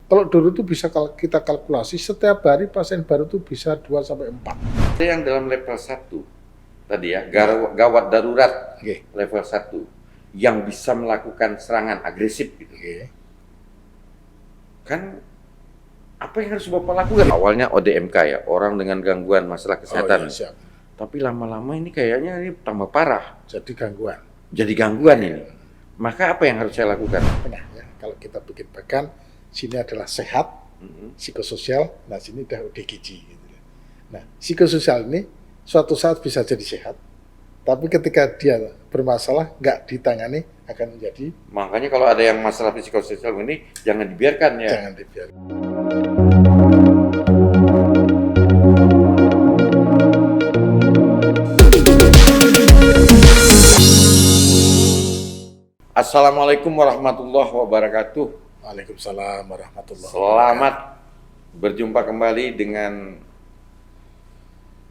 Kalau dulu itu bisa kita kalkulasi setiap hari pasien baru itu bisa 2 sampai 4. Ada yang dalam level 1 tadi ya, gawat darurat level 1 yang bisa melakukan serangan agresif gitu. Kan apa yang harus Bapak lakukan? Awalnya ODMK ya, orang dengan gangguan masalah kesehatan. Siap. Tapi lama-lama ini kayaknya ini tambah parah. Jadi gangguan. Jadi gangguan ini. Maka apa yang harus saya lakukan? Tengah ya. Kalau kita bikin bagan, sini adalah sehat, psikososial, nah sini udah ODGJ. Gitu. Nah, psikososial ini suatu saat bisa jadi sehat, tapi ketika dia bermasalah, nggak ditangani, akan menjadi. Makanya kalau ada yang masalah psikososial ini, jangan dibiarkan ya. Jangan dibiarkan. Assalamualaikum warahmatullahi wabarakatuh. Waalaikumsalam warahmatullahi wabarakatuh. Selamat berjumpa kembali dengan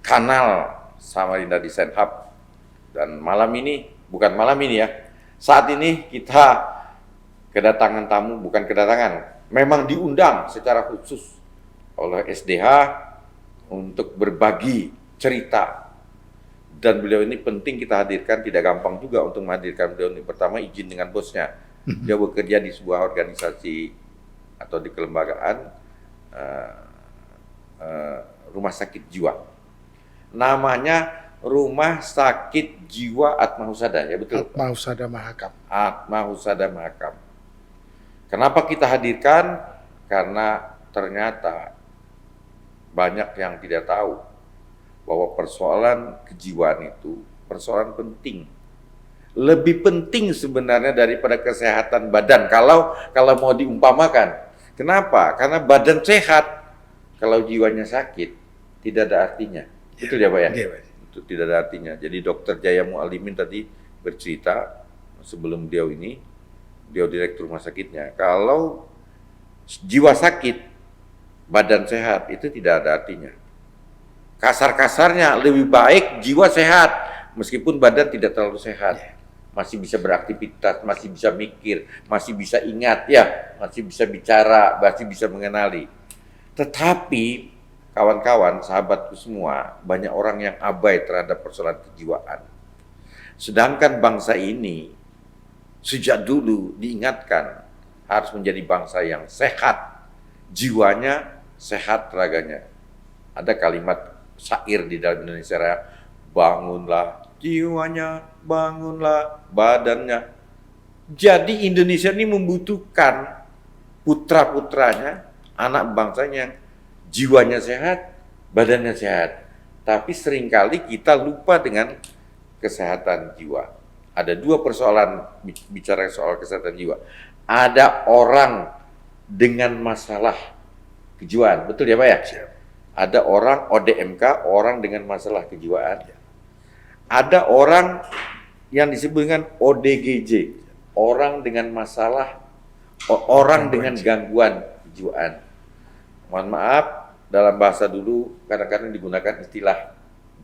kanal Samarinda Design Hub. Dan malam ini, bukan malam ini ya, saat ini kita kedatangan tamu, bukan kedatangan, memang diundang secara khusus oleh SDH untuk berbagi cerita. Dan beliau ini penting kita hadirkan, tidak gampang juga untuk menghadirkan beliau ini. Pertama izin dengan bosnya, dia bekerja di sebuah organisasi atau di kelembagaan rumah sakit jiwa. Namanya Rumah Sakit Jiwa Atma Husada, ya betul? Atma Husada Mahakam. Atma Husada Mahakam. Kenapa kita hadirkan? Karena ternyata banyak yang tidak tahu bahwa persoalan kejiwaan itu persoalan penting. Lebih penting sebenarnya daripada kesehatan badan kalau mau diumpamakan. Kenapa? Karena badan sehat, kalau jiwanya sakit tidak ada artinya. Betul ya Pak ya? Itu tidak ada artinya. Jadi Dr. Jaya Mualimin tadi bercerita sebelum beliau direktur rumah sakitnya, kalau jiwa sakit, badan sehat itu tidak ada artinya. Kasar-kasarnya lebih baik jiwa sehat meskipun badan tidak terlalu sehat. Masih bisa beraktivitas, masih bisa mikir, masih bisa ingat ya, masih bisa bicara, masih bisa mengenali. Tetapi kawan-kawan, sahabatku semua, banyak orang yang abai terhadap persoalan kejiwaan. Sedangkan bangsa ini sejak dulu diingatkan harus menjadi bangsa yang sehat, jiwanya sehat, raganya. Ada kalimat syair di dalam Indonesia Raya, bangunlah jiwanya, bangunlah badannya. Jadi Indonesia ini membutuhkan putra-putranya, anak bangsanya yang jiwanya sehat, badannya sehat. Tapi seringkali kita lupa dengan kesehatan jiwa. Ada dua persoalan bicara soal kesehatan jiwa. Ada orang dengan masalah kejiwaan, betul ya Pak ya? Ada orang ODMK, orang dengan masalah kejiwaan. Ada orang yang disebut dengan ODGJ, orang dengan masalah, orang dengan gangguan kejiwaan. Mohon maaf, dalam bahasa dulu kadang-kadang digunakan istilah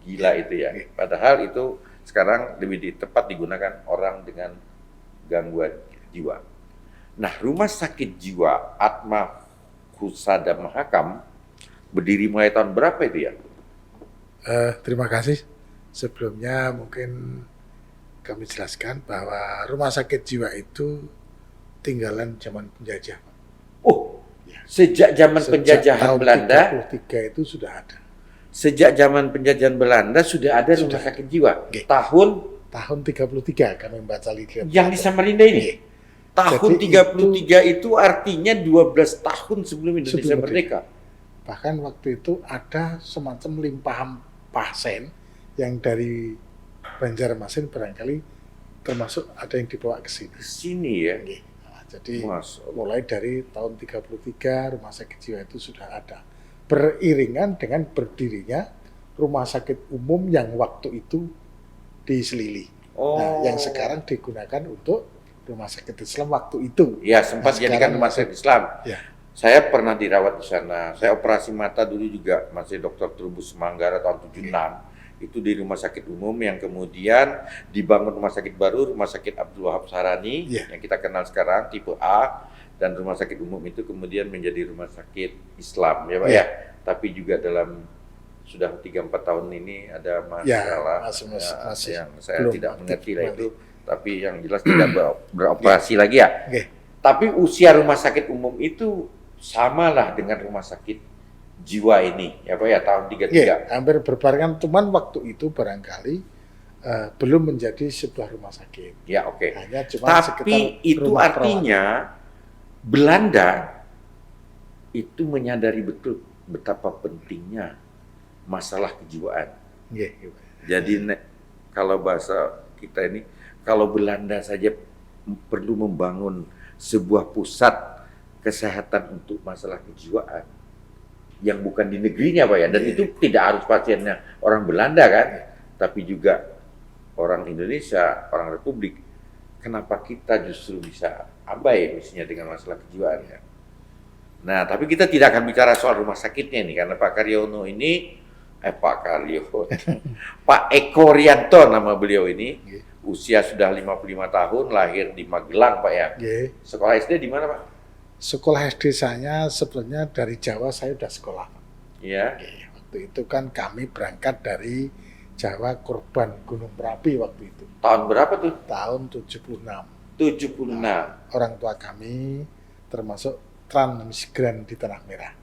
gila itu ya. Padahal itu sekarang lebih tepat digunakan orang dengan gangguan jiwa. Nah, Rumah Sakit Jiwa Atma Husada Mahakam berdiri mulai tahun berapa itu ya? Terima kasih. Sebelumnya mungkin kami jelaskan bahwa rumah sakit jiwa itu tinggalan zaman penjajah. Oh, sejak zaman penjajahan Belanda? 1933 itu sudah ada. Sejak zaman penjajahan Belanda sudah ada rumah sakit jiwa. Tahun 33 kami membaca lihat. Yang di Samarinda ini? Tahun 33 itu artinya 12 tahun sebelum Indonesia merdeka. Bahkan waktu itu ada semacam limpahan pasien yang dari Banjarmasin barangkali termasuk ada yang dibawa ke sini. Ke sini ya? Nah, jadi mulai dari tahun 33 rumah sakit jiwa itu sudah ada. Beriringan dengan berdirinya rumah sakit umum yang waktu itu di Selili. Nah, yang sekarang digunakan untuk rumah sakit Islam waktu itu. Ya, sempat jadikan rumah sakit Islam. Ya. Saya pernah dirawat di sana. Saya operasi mata dulu juga, masih Dr. Trubus Manggara tahun 76. Itu di rumah sakit umum yang kemudian dibangun rumah sakit baru, Rumah Sakit Abdul Wahab Sarani, yang kita kenal sekarang, tipe A. dan rumah sakit umum itu kemudian menjadi rumah sakit Islam ya Pak Ya. ya. Tapi juga dalam sudah 3-4 tahun ini ada Ya, masalah masih yang saya belum tidak aktif mengerti lah kembali. itu, tapi yang jelas tidak beroperasi lagi ya. Oke. Tapi usia rumah sakit umum itu samalah dengan rumah sakit jiwa ini ya Pak ya, tahun 33. Ya, hampir berbarengan, cuman waktu itu barangkali belum menjadi sebuah rumah sakit. Ya oke. Hanya cuma sekitar Tapi itu rumah artinya Belanda itu menyadari betul betapa pentingnya masalah kejiwaan. perawat. Nggih, nggih, Pak. Jadi kalau bahasa kita ini, kalau Belanda saja perlu membangun sebuah pusat kesehatan untuk masalah kejiwaan yang bukan di negerinya Pak ya, dan itu tidak harus pasiennya orang Belanda kan, tapi juga orang Indonesia, orang Republik. Kenapa kita justru bisa abai mestinya dengan masalah kejiwaan ya? Nah, tapi kita tidak akan bicara soal rumah sakitnya nih, karena Pak Karyono ini, Pak Karyono, Pak Eko Rianto nama beliau ini, usia sudah 55 tahun, lahir di Magelang Pak ya. Nggih. Sekolah SD di mana Pak? Sekolah SD saya sebenarnya dari Jawa, saya udah sekolah. Iya. Nggih. Waktu itu kan kami berangkat dari Jawa, Korban Gunung Merapi waktu itu. Tahun berapa tuh? Tahun 76. 76. Orang tua kami termasuk transmigran di Tanah Merah.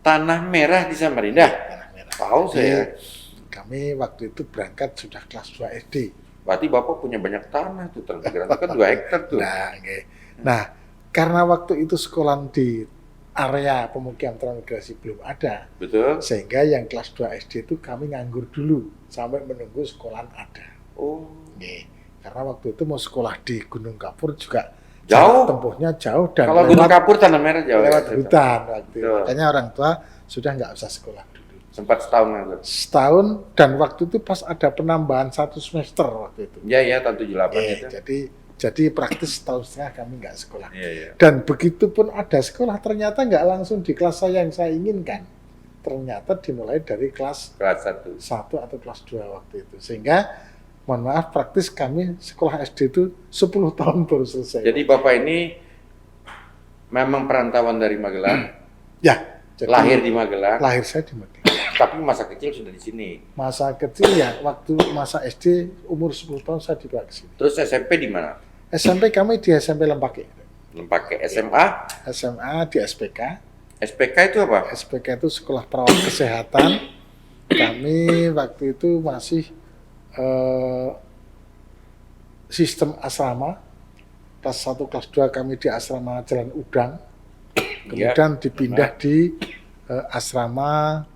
Tanah Merah di Samarinda. Tanah Merah. Tahu Jadi, saya. kami waktu itu berangkat sudah kelas 2 SD. Berarti Bapak punya banyak tanah tuh, Transmigran itu kan 2 hektar tuh. Nah, nggih. Nah, karena waktu itu sekolah di area pemukiman transmigrasi belum ada, Betul? sehingga yang kelas 2 SD itu kami nganggur dulu sampai menunggu sekolahan ada. Oh. Nggih. Karena waktu itu mau sekolah di Gunung Kapur juga Jauh. jarak tempuhnya jauh dan Kalau Gunung Kapur Tanah Merah jauh. lewat ya? hutan waktu itu. Betul. Makanya orang tua sudah nggak usah sekolah dulu. Sempat setahun lalu. Setahun, dan waktu itu pas ada penambahan 1 semester waktu itu. Iya, iya, tahun 78 itu. Jadi praktis setahun setengah kami nggak sekolah. Iya, iya. Dan begitu pun ada sekolah, ternyata nggak langsung di kelas saya yang saya inginkan. Ternyata dimulai dari kelas Kelas 1. 1 atau kelas 2 waktu itu. Sehingga, mohon maaf, praktis kami sekolah SD itu 10 tahun baru selesai. Jadi Bapak ini memang perantauan dari Magelang, Ya, jadi lahir di Magelang, lahir saya di Magelang. tapi masa kecil sudah di sini. Masa kecil ya, waktu masa SD umur 10 tahun saya dibawa ke sini. Terus SMP di mana? SMP kami di SMP Lempake. Pakai SMA. SMA di SPK. SPK itu apa? SPK itu Sekolah Perawat Kesehatan. Kami waktu itu masih sistem asrama. Kelas 1, kelas 2 kami di asrama Jalan Udang. Kemudian dipindah di asrama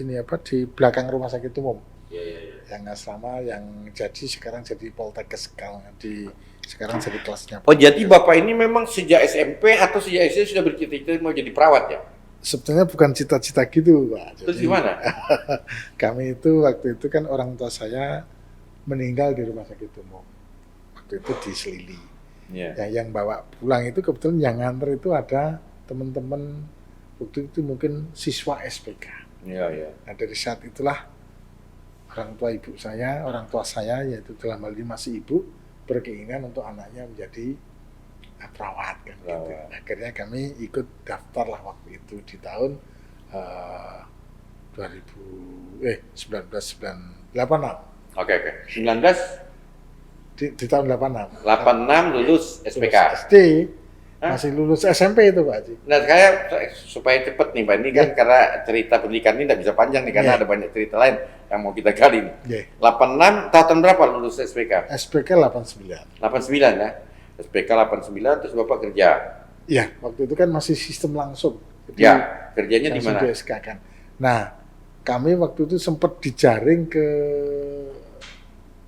ini apa, di belakang rumah sakit umum. Yang asrama yang jadi sekarang jadi Poltekkes, sekarang jadi kelasnya. Oh, jadi Bapak ini memang sejak SMP atau sejak SD sudah bercita-cita mau jadi perawat ya? Sebetulnya bukan cita-cita gitu, Pak. Terus Jadi, gimana? kami itu waktu itu kan orang tua saya meninggal di rumah sakit umum. Waktu itu di Selili. Iya. Ya, yang bawa pulang itu kebetulan yang nganter itu ada teman-teman waktu itu mungkin siswa SPK. Iya, iya. Nah, dari saat itulah orang tua saya yaitu dalam hal ini masih ibu, berkeinginan untuk anaknya menjadi perawat kan gitu. Perawat. Akhirnya kami ikut daftar lah waktu itu di tahun 1986. Oke, oke. 1986 Di tahun 86. lulus SPK. SD, masih lulus SMP itu Pak Haji. Nah, saya supaya cepet nih Pak, ini kan karena cerita pendidikan ini tidak bisa panjang nih, karena Iya. ada banyak cerita lain yang mau kita gali nih. Nggih. 86, tahun berapa lulus SPK? SPK 89. 89 ya? SPK 89, terus Bapak kerja. Iya, waktu itu kan masih sistem langsung. Jadi, Ya, kerjanya di langsung mana? di SK kan. Nah, kami waktu itu sempat dijaring ke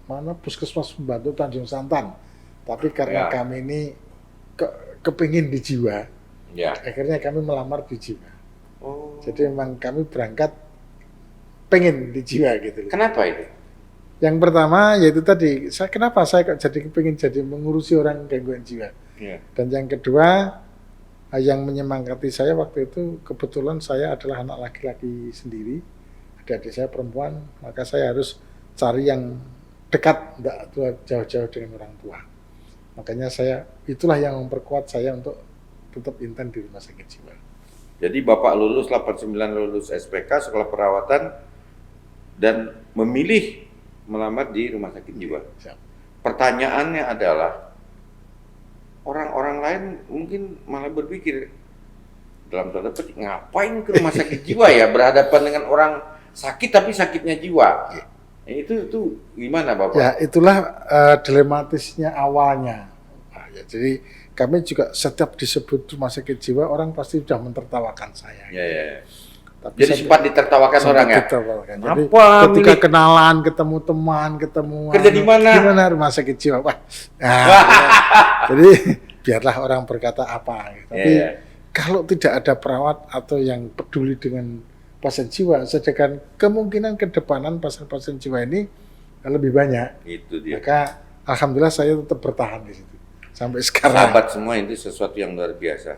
mana Puskesmas Pembantu Tanjung Santan. Tapi karena Ya. kami ini kepingin di Jiwa, Ya. akhirnya kami melamar di Jiwa. Oh. Jadi memang kami berangkat pengen di Jiwa gitu. Kenapa itu? Yang pertama yaitu tadi, kenapa saya kok jadi kepingin jadi mengurusi orang gangguan jiwa. Ya. Dan yang kedua, yang menyemangati saya waktu itu, kebetulan saya adalah anak laki-laki sendiri, adik-adik saya perempuan, maka saya harus cari yang dekat, tidak jauh-jauh dengan orang tua. Makanya itulah yang memperkuat saya untuk tetap intent di rumah sakit jiwa. Jadi Bapak lulus 89, lulus SPK, sekolah perawatan, dan memilih melamar di rumah sakit jiwa. Siap. Pertanyaannya adalah, orang-orang lain mungkin malah berpikir, dalam tanda petik, ngapain ke rumah sakit jiwa ya, berhadapan dengan orang sakit tapi sakitnya jiwa. Itu gimana Bapak? Ya, itulah dilematisnya awalnya. Nah, ya, jadi kami juga setiap disebut rumah sakit jiwa, orang pasti sudah mentertawakan saya. Ya. Tapi jadi sempat ditertawakan orang ya? Ditertawakan. Jadi apa ketika kenalan, ketemu teman, kerja di mana? Gimana rumah sakit jiwa? Wah, nah, jadi biarlah orang berkata apa. Tapi kalau tidak ada perawat atau yang peduli dengan pasien jiwa, sedangkan kemungkinan kedepanan pasien-pasien jiwa ini lebih banyak. Itu dia. Maka alhamdulillah saya tetap bertahan di situ sampai sekarang. Sahabat semua, itu sesuatu yang luar biasa.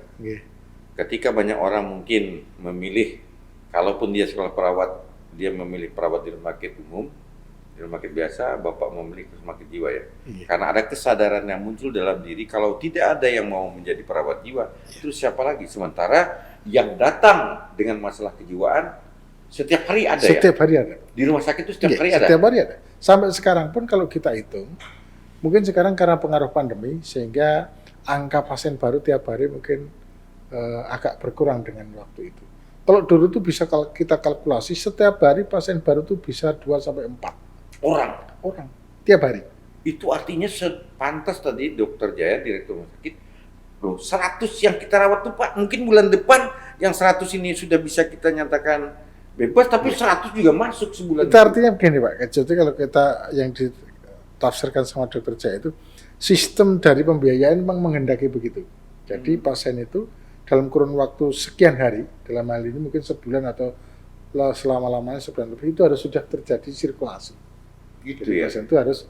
Ketika banyak orang mungkin memilih, kalaupun dia sekolah perawat, dia memilih perawat di rumah sakit umum, di rumah sakit biasa, Bapak memilih rumah sakit jiwa ya. Karena ada kesadaran yang muncul dalam diri, kalau tidak ada yang mau menjadi perawat jiwa, itu siapa lagi? Sementara yang datang dengan masalah kejiwaan setiap hari ada. Setiap hari ada. Di rumah sakit itu setiap hari ada. Setiap hari ada. Sampai sekarang pun kalau kita hitung, mungkin sekarang karena pengaruh pandemi sehingga angka pasien baru tiap hari mungkin agak berkurang dengan waktu itu. Kalau dulu itu bisa kita kalkulasi setiap hari pasien baru itu bisa 2 sampai 4 orang tiap hari. Itu artinya sepantas tadi Dokter Jaya, Direktur Rumah Sakit, 100 yang kita rawat tuh Pak, mungkin bulan depan yang 100 ini sudah bisa kita nyatakan bebas, tapi 100 juga masuk sebulan. Itu artinya begini Pak, jadi kalau kita yang ditafsirkan sama Dokter Jaya itu, sistem dari pembiayaan memang menghendaki begitu. Jadi pasien itu dalam kurun waktu sekian hari, dalam hal ini mungkin sebulan atau selama-lamanya sebulan lebih, itu harus sudah terjadi sirkulasi. Gitu jadi ya. pasien itu harus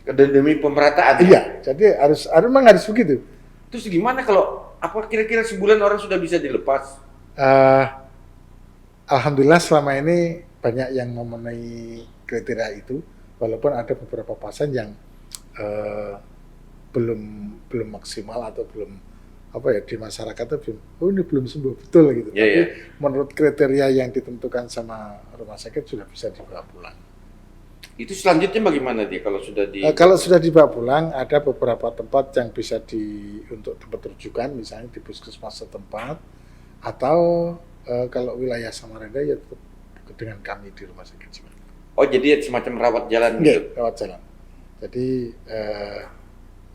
demi pemerataan. Iya, jadi memang harus begitu. Terus gimana kalau kira-kira sebulan orang sudah bisa dilepas? Alhamdulillah selama ini banyak yang memenuhi kriteria itu, walaupun ada beberapa pasien yang belum maksimal atau belum di masyarakat itu ini belum sembuh betul gitu. Tapi menurut kriteria yang ditentukan sama rumah sakit sudah bisa dibawa pulang. Itu selanjutnya bagaimana dia kalau sudah kalau sudah dibawa pulang, ada beberapa tempat yang bisa untuk tempat rujukan, misalnya di puskesmas setempat, atau kalau wilayah Samarinda ya tetap dengan kami di rumah sakit jiwa. Oh, jadi semacam rawat jalan gitu? Rawat jalan. Jadi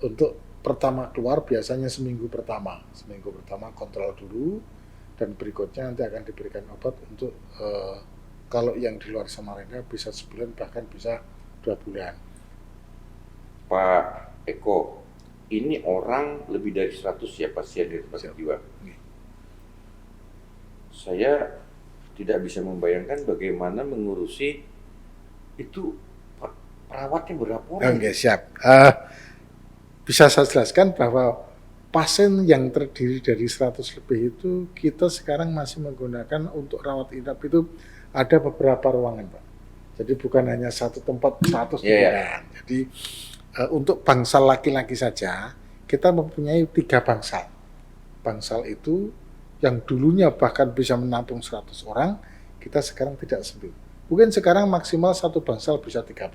untuk pertama keluar biasanya seminggu pertama kontrol dulu, dan berikutnya nanti akan diberikan obat untuk kalau yang di luar Samarinda bisa sebulan, bahkan bisa 2 bulan. Pak Eko, ini orang lebih dari 100 ya pasien di rumah sakit jiwa. Saya tidak bisa membayangkan bagaimana mengurusi itu, perawatnya berapa orang? Oke, siap. Bisa saya jelaskan bahwa pasien yang terdiri dari 100 lebih itu kita sekarang masih menggunakan untuk rawat inap itu ada beberapa ruangan Pak. Jadi bukan hanya satu tempat 100 bukan. Jadi untuk bangsal laki-laki saja kita mempunyai 3 bangsal. Bangsal itu yang dulunya bahkan bisa menampung 100 orang, kita sekarang tidak sempit. Mungkin sekarang maksimal satu bangsal bisa 30,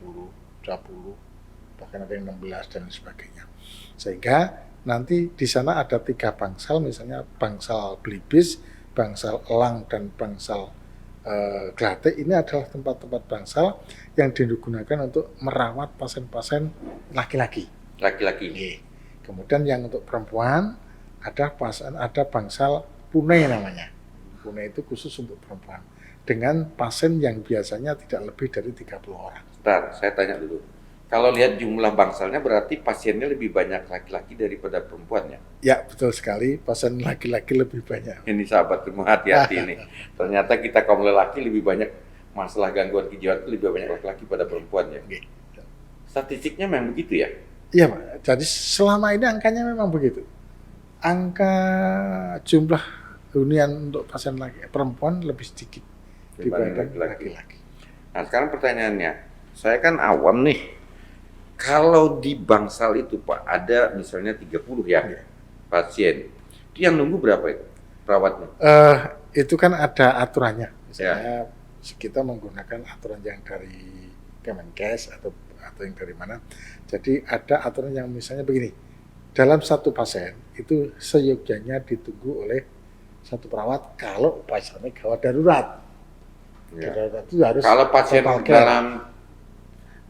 20, bahkan ada yang 16 dan sebagainya. Sehingga nanti di sana ada 3 bangsal, misalnya bangsal Belibis, bangsal Elang, dan bangsal Glatek. Ini adalah tempat-tempat bangsal yang digunakan untuk merawat pasien-pasien laki-laki. Laki-laki. Kemudian yang untuk perempuan ada bangsal Pune namanya. Pune itu khusus untuk perempuan. Dengan pasien yang biasanya tidak lebih dari 30 orang. Bentar, saya tanya dulu. Kalau lihat jumlah bangsalnya berarti pasiennya lebih banyak laki-laki daripada perempuannya? Ya, betul sekali. Pasien laki-laki lebih banyak. Ini sahabat semua, hati-hati ini. Ternyata kita kaum lelaki lebih banyak masalah gangguan kejiwaan itu lebih banyak laki-laki pada perempuannya. Statistiknya memang begitu ya? Iya Pak. Jadi selama ini angkanya memang begitu. Angka jumlah hunian untuk pasien perempuan lebih sedikit dibanding laki-laki. Nah sekarang pertanyaannya, saya kan awam nih. Kalau di Bangsal itu Pak, ada misalnya 30 ya Iya. pasien. Itu yang nunggu berapa itu perawatnya? Itu kan ada aturannya. Misalnya kita menggunakan aturan yang dari Kemenkes atau yang dari mana. Jadi ada aturan yang misalnya begini. Dalam satu pasien itu seyogyanya ditunggu oleh satu perawat kalau pasiennya gawat darurat. Ya. Darurat itu harus Kalau pasien total care.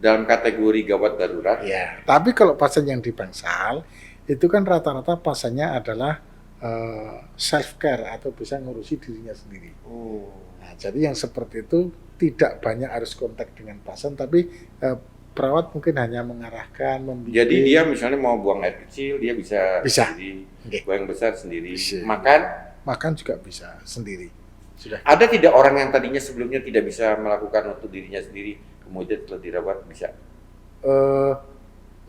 dalam kategori gawat darurat, Ya, tapi kalau pasien yang di Bangsal itu kan rata-rata pasiennya adalah self care atau bisa ngurusi dirinya sendiri. Nah, jadi yang seperti itu tidak banyak harus kontak dengan pasien, tapi perawat mungkin hanya mengarahkan, membimbing. jadi dia misalnya mau buang air kecil, dia bisa Bisa. sendiri, Oke. buang besar sendiri, Bisa. makan. juga bisa sendiri. Sudah. Ada tidak orang yang tadinya sebelumnya tidak bisa melakukan untuk dirinya sendiri, kemudian setelah dirawat bisa? Eh,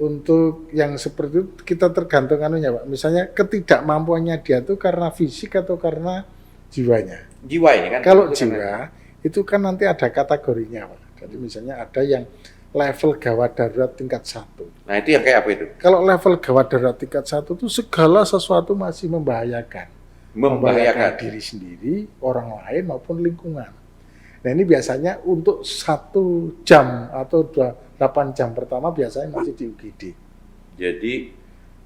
untuk yang seperti itu kita tergantung anunya, Pak. Misalnya ketidakmampuannya dia itu karena fisik atau karena jiwanya. Jiwa ini kan? Kalau itu kan jiwa itu kan nanti ada kategorinya, Pak. Jadi misalnya ada yang level gawat darurat tingkat 1. Nah itu yang kayak apa itu? Kalau level gawat darurat tingkat 1 itu segala sesuatu masih membahayakan. Membahayakan. Diri sendiri, orang lain maupun lingkungan. Nah ini biasanya untuk 1 jam atau 8 jam pertama biasanya masih di UGD. Jadi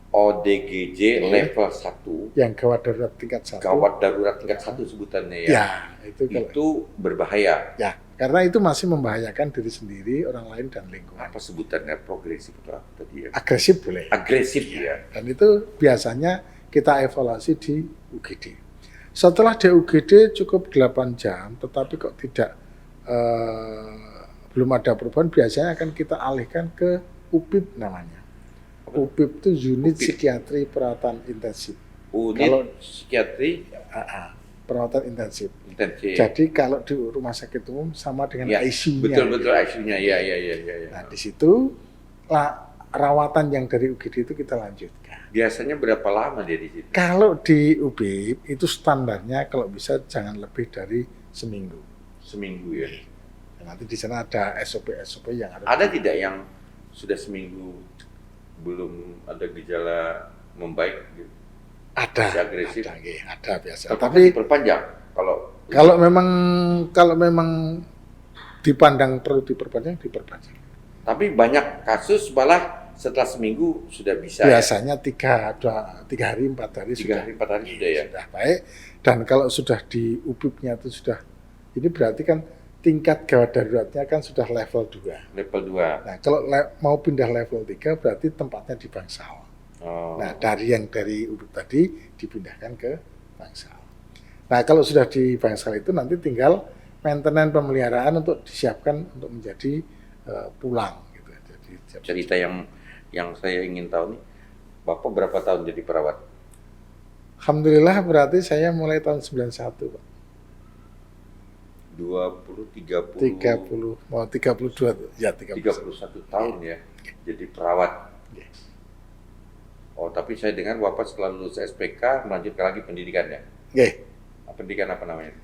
ODGJ level 1, Yang gawat darurat tingkat 1. gawat darurat tingkat 1 sebutannya ya. Ya, itu kalau Itu berbahaya. ya, karena itu masih membahayakan diri sendiri, orang lain dan lingkungan. Apa sebutannya, progresif atau apa tadi ya? Agresif boleh. Agresif ya. Dan itu biasanya kita evaluasi di UGD. Setelah di UGD cukup 8 jam, tetapi kok tidak belum ada perubahan, biasanya akan kita alihkan ke UPIP namanya. UPIP itu unit UPIP. psikiatri perawatan intensif. Unit Kalau- psikiatri Perawatan intensif. intensif. Jadi kalau di rumah sakit umum sama dengan Ya, ICU-nya. betul-betul ICU-nya. Ya. Nah, di situ rawatan yang dari UGD itu kita lanjutkan. Biasanya berapa lama dia di situ? Kalau di UPIP itu standarnya kalau bisa jangan lebih dari seminggu. Seminggu ya. Nah, nanti di sana ada SOP yang harus. Ada tidak yang sudah seminggu belum ada gejala membaik? Gitu? Ada, Masih agresif? ada biasa. Apakah Tapi diperpanjang? kalau memang dipandang perlu diperpanjang. Tapi banyak kasus malah setelah seminggu sudah bisa. Ya? Biasanya 3 hari, 4 hari 3 hari, 4 hari sudah ya. sudah baik. Dan kalau sudah di UPIP-nya itu sudah, ini berarti kan tingkat gawat daruratnya kan sudah level 2. Level 2. Nah, kalau mau pindah level 3 berarti tempatnya di Bangsal. Oh. Nah, dari UPIP tadi dipindahkan ke Bangsal. Nah, kalau sudah di Bangsal itu nanti tinggal maintenance pemeliharaan untuk disiapkan untuk menjadi pulang gitu. Jadi Cerita yang saya ingin tahu nih, Bapak berapa tahun jadi perawat? Alhamdulillah berarti saya mulai tahun 91, Pak. 20, 30, 30, mau 32 tuh. Ya, 31. 31 tahun ya jadi perawat. Yes. Oh, tapi saya dengar Bapak setelah lulus SPK melanjutkan lagi pendidikannya. Oke. Pendidikan apa namanya?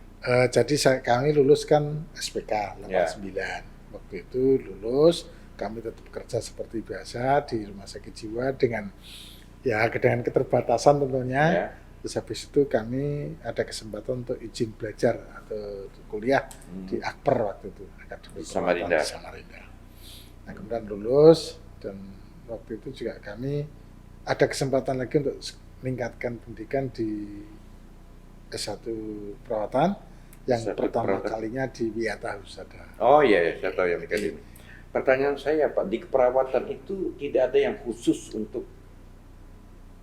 Jadi kami lulus kan SPK 89. Ya. Waktu itu lulus, kami tetap kerja seperti biasa di rumah sakit jiwa dengan keterbatasan tentunya. Ya. Terus habis itu kami ada kesempatan untuk izin belajar atau kuliah di Akper waktu itu, Akademi Di Samarinda. Perawatan di Samarinda. Nah, kemudian lulus dan waktu itu juga kami ada kesempatan lagi untuk meningkatkan pendidikan di S1 perawatan yang S1 pertama perawatan. kalinya di Wiyata Husada. Oh iya, saya tahu yang ini. Pertanyaan saya Pak, di keperawatan itu tidak ada yang khusus untuk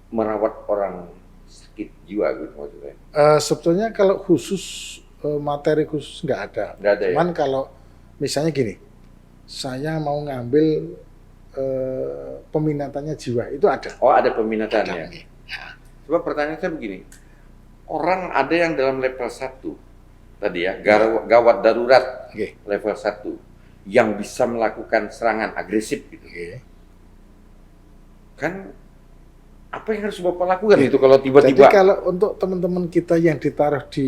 merawat orang sakit jiwa gitu maksudnya? Sebetulnya kalau khusus materi khusus nggak ada. Nggak ada ya? Cuman kalau misalnya gini, saya mau ngambil peminatannya jiwa itu ada. Oh ada peminatannya. Ada. Coba pertanyaan saya begini, orang ada yang dalam level 1 tadi ya, gawat darurat Oke. level 1 yang bisa melakukan serangan agresif gitu. Oke. Kan apa yang harus Bapak lakukan itu kalau Jadi tiba-tiba kalau untuk teman-teman kita yang ditaruh di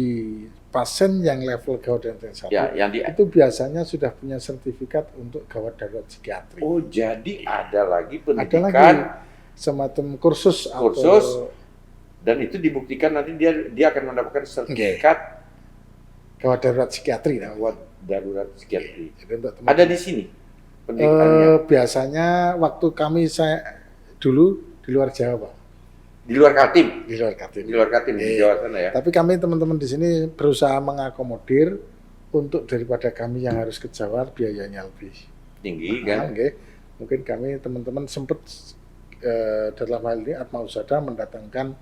pasien yang level gawat darurat 1 Ya, yang di itu biasanya sudah punya sertifikat untuk gawat darurat psikiatri. Oh, jadi ada lagi Ada pendidikan lagi semacam kursus atau dan itu dibuktikan nanti dia akan mendapatkan sertifikat gawat darurat psikiatri. gawat darurat psikiatri. Jadi untuk Ada di sini pendidikannya. biasanya waktu saya dulu di luar Jawa, Pak. Di luar Kaltim. Di luar Kaltim. Di luar Kaltim di Jawa sana ya. Tapi kami teman-teman di sini berusaha mengakomodir untuk daripada kami yang harus ke Jawa biayanya lebih Tinggi kan. nggih. Mungkin kami teman-teman sempat dalam hal ini Atma Husada mendatangkan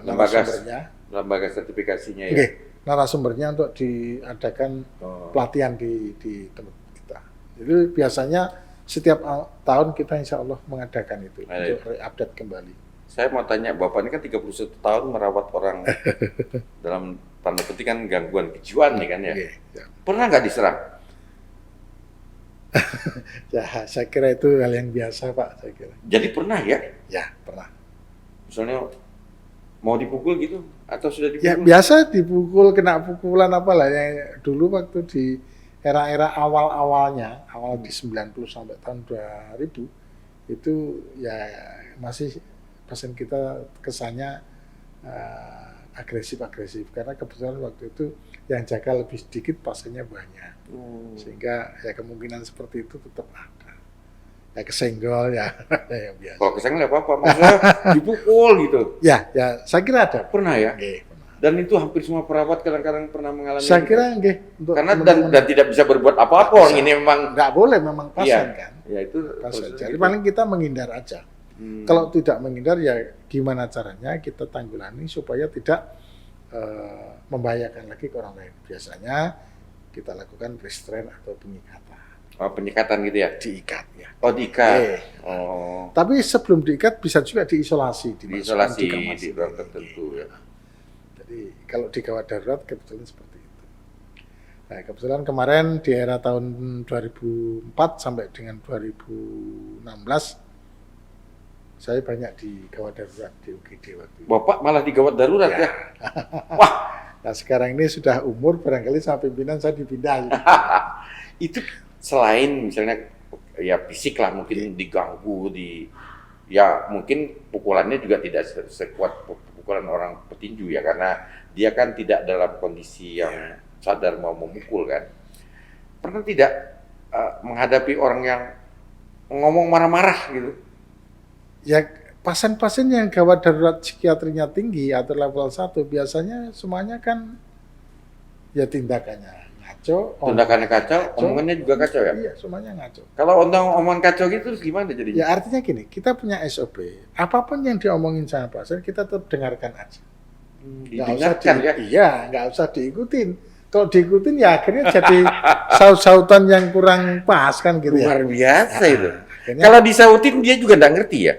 narasumbernya. Lembaga sertifikasinya ya. Nggih, narasumbernya untuk diadakan pelatihan di tempat kita. Jadi biasanya setiap tahun kita insya Allah mengadakan itu untuk re-update kembali. Saya mau tanya, Bapak ini kan 31 tahun merawat orang dalam tanda petik kan gangguan kejiwaan nih kan ya. Ya. Pernah nggak diserang? Ya, saya kira itu hal yang biasa, Pak, saya kira. Jadi pernah ya? Ya, pernah. Misalnya mau dipukul gitu atau sudah dipukul? Ya, biasa dipukul, kena pukulan apalah yang dulu waktu di era-era awal-awalnya, awal di 90 sampai tahun 2000 itu ya masih pasien kita kesannya agresif-agresif karena kebetulan waktu itu yang jaga lebih sedikit, pasiennya banyak. Sehingga ya kemungkinan seperti itu tetap ada. Ya kesenggol ya, yang biasa. Kalau kesenggol apa-apa, maksudnya dipukul gitu. Ya, saya kira ada. Pernah ya? Nggih, pernah. Dan itu hampir semua perawat kadang-kadang pernah mengalami. Saya kira nggih. Karena dan tidak bisa berbuat apa-apa orang ini memang. Nggak boleh, memang pasien kan. Ya itu. Pasien. Jadi paling kita menghindar aja. Kalau tidak menghindar ya gimana caranya kita tanggulangi supaya tidak membahayakan lagi ke orang lain. Biasanya kita lakukan restraint atau penyikatan. Oh, penyikatan gitu ya? Diikat ya. Oh, diikat. Oh. Tapi sebelum diikat bisa juga diisolasi. Diisolasi di ruang tertentu ya. Jadi kalau di gawat darurat kebetulan seperti itu. Nah, kebetulan kemarin di era tahun 2004 sampai dengan 2016 saya banyak di gawat darurat di UGD waktu itu. Bapak malah di gawat darurat ya? Wah. Nah sekarang ini sudah umur, barangkali sama pimpinan saya dipindah. Itu selain misalnya ya fisik lah mungkin diganggu, ya mungkin pukulannya juga tidak sekuat pukulan orang petinju ya, karena dia kan tidak dalam kondisi yang sadar mau memukul kan. Pernah tidak menghadapi orang yang ngomong marah-marah gitu? Ya pasien-pasien yang gawat darurat psikiatrinya tinggi atau level 1 biasanya semuanya kan ya tindakannya ngaco. Tindakannya kacau, omongannya juga kacau ya? Iya, semuanya ngaco. Kalau omongan kacau gitu terus gimana jadinya? Ya artinya gini, kita punya SOP, apapun yang diomongin sama pasien kita tetap dengarkan aja. Didengarkan ya? Iya, nggak usah diikutin. Kalau diikutin ya akhirnya jadi saut-sautan yang kurang pas kan gitu ya. Luar biasa itu. Akhirnya, kalau disautin dia juga nggak ngerti ya?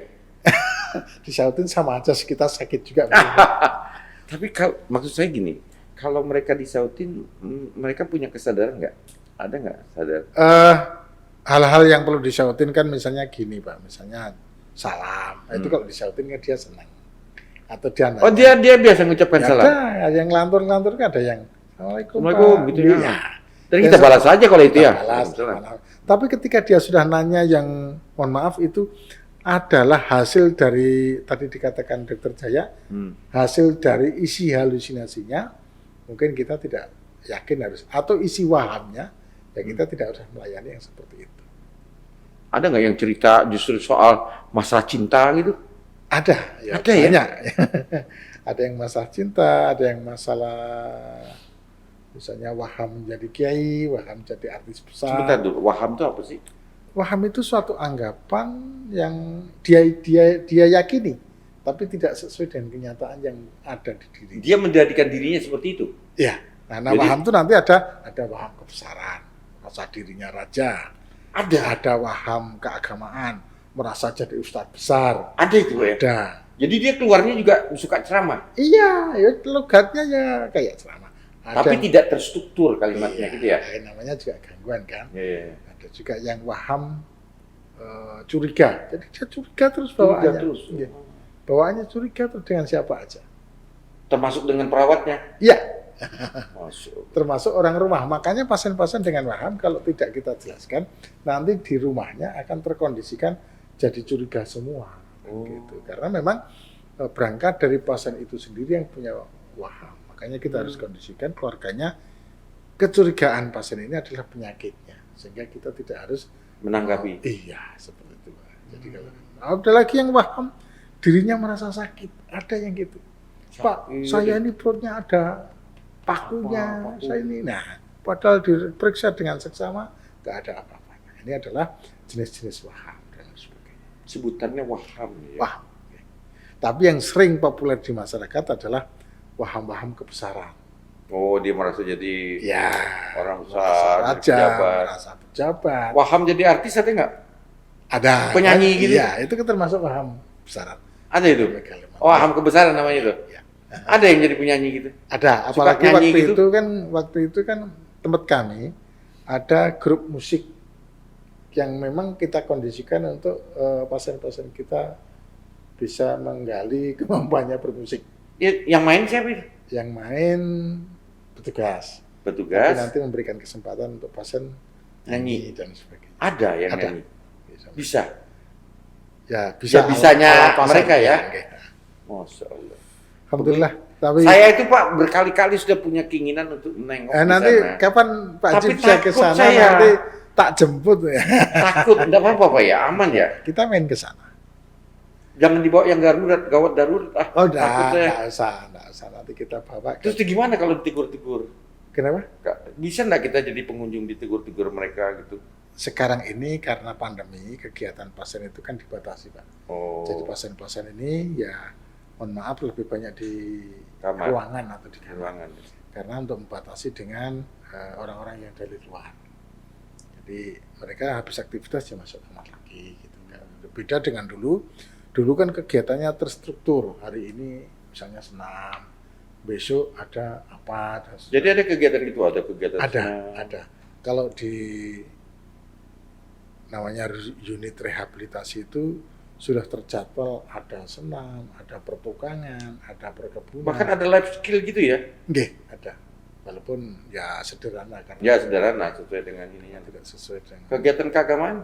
disautin sama aja kita sakit juga. Tapi kalau maksud saya gini, kalau mereka disautin, mereka punya kesadaran nggak? Ada nggak sadar? Hal-hal yang perlu disautin kan misalnya gini Pak, misalnya salam. Itu kalau disautin kan dia senang. Atau dia oh dia biasa mengucapkan ya salam? Ada yang ngelantur-ngelantur kan ada yang Assalamualaikum gitu ya. Iya. Dan kita balas saja kalau itu ya. Balas. Tapi ketika dia sudah nanya yang mohon maaf itu adalah hasil dari tadi dikatakan Dr. Jaya, hasil dari isi halusinasinya, mungkin kita tidak yakin harus, atau isi wahamnya, ya kita tidak harus melayani yang seperti itu. Ada nggak yang cerita justru soal masalah cinta gitu? Ada, ya, ada ya? Banyak. Ada yang masalah cinta, ada yang masalah misalnya waham jadi kiai, waham jadi artis besar. Sebentar dulu, waham itu apa sih? Waham itu suatu anggapan yang dia yakini, tapi tidak sesuai dengan kenyataan yang ada di diri. Dia menjadikan dirinya seperti itu. Iya. Nah, waham itu nanti ada waham kebesaran, merasa dirinya raja. Ada waham keagamaan, merasa jadi ustadz besar. Ada itu ya? Ada. Jadi dia keluarnya juga suka ceramah. Iya, ya logatnya ya kayak ceramah. Tapi tidak terstruktur kalimatnya gitu ya. Namanya juga gangguan kan. Iya. Ada juga yang waham curiga. Jadi dia curiga terus bawaannya. Bawaannya curiga terus dengan siapa aja. Termasuk dengan perawatnya. Iya. Masuk. termasuk orang rumah. Makanya pasien-pasien dengan waham kalau tidak kita jelaskan, nanti di rumahnya akan terkondisikan jadi curiga semua. Gitu. Karena memang berangkat dari pasien itu sendiri yang punya waham. Makanya kita harus kondisikan keluarganya kecurigaan pasien ini adalah penyakitnya, sehingga kita tidak harus Menanggapi. iya seperti itu. Jadi kalau ada lagi yang waham dirinya merasa sakit, ada yang gitu. Pak, saya ini perutnya ada pakunya, Paku. saya ini. Nah, padahal diperiksa dengan seksama nggak ada apa-apanya. Ini adalah jenis-jenis waham dan sebagainya. Sebutannya waham ya. Waham. Tapi yang sering populer di masyarakat adalah waham-waham kebesaran. Oh, dia merasa jadi Ya, orang besar, jadi raja, pejabat. merasa pejabat. Waham jadi artis ada nggak? Ada Penyanyi kan? gitu? Iya, itu kan termasuk waham kebesaran. Ada itu? Megaloman. Oh, waham kebesaran namanya itu? Iya. Ada yang jadi penyanyi gitu? Ada, Suka apalagi nyanyi waktu gitu? itu kan tempat kami ada grup musik yang memang kita kondisikan untuk pasien-pasien kita bisa menggali kemampuannya bermusik. Yang main siapa itu? Yang main petugas, tapi Petugas, nanti memberikan kesempatan untuk pasien nyanyi. dan sebagainya. Ada yang Ada. nyanyi? Bisa. Bisa? Ya, bisa. Ya, bisanya ala pasien. mereka ya? Oke. Masya Allah. Alhamdulillah. Tapi Saya itu Pak berkali-kali sudah punya keinginan untuk nengok di nanti sana. kapan Pak Tapi Haji bisa ke takut sana saya. nanti tak jemput ya. Takut, enggak apa-apa Pak ya, aman ya. Kita main ke sana. Jangan dibawa yang darurat, gawat darurat. Oh, takut saya. enggak usah. Nanti kita bawa. Terus gimana kalau ditegur-tegur? Kenapa? Bisa enggak kita jadi pengunjung ditegur-tegur mereka gitu? Sekarang ini karena pandemi, kegiatan pasien itu kan dibatasi, Pak. Oh, Jadi pasien-pasien ini ya mohon maaf lebih banyak di kamar, ruangan atau di kamar. ruangan. Karena untuk membatasi dengan orang-orang yang dari luar. Jadi mereka habis aktivitas ya masuk kamar lagi gitu kan. Beda dengan dulu. Dulu kan kegiatannya terstruktur. Hari ini misalnya senam, besok ada apa dan sebagainya. Jadi ada kegiatan gitu, ada kegiatan Ada. Kalau di namanya unit rehabilitasi itu sudah terjadwal ada senam, ada pertukangan, ada perkebunan. Bahkan ada life skill gitu ya? Nggih, ada. Walaupun ya sederhana karena Ya sederhana sesuai dengan ini yang tidak sesuai dengan kegiatan keagamaan.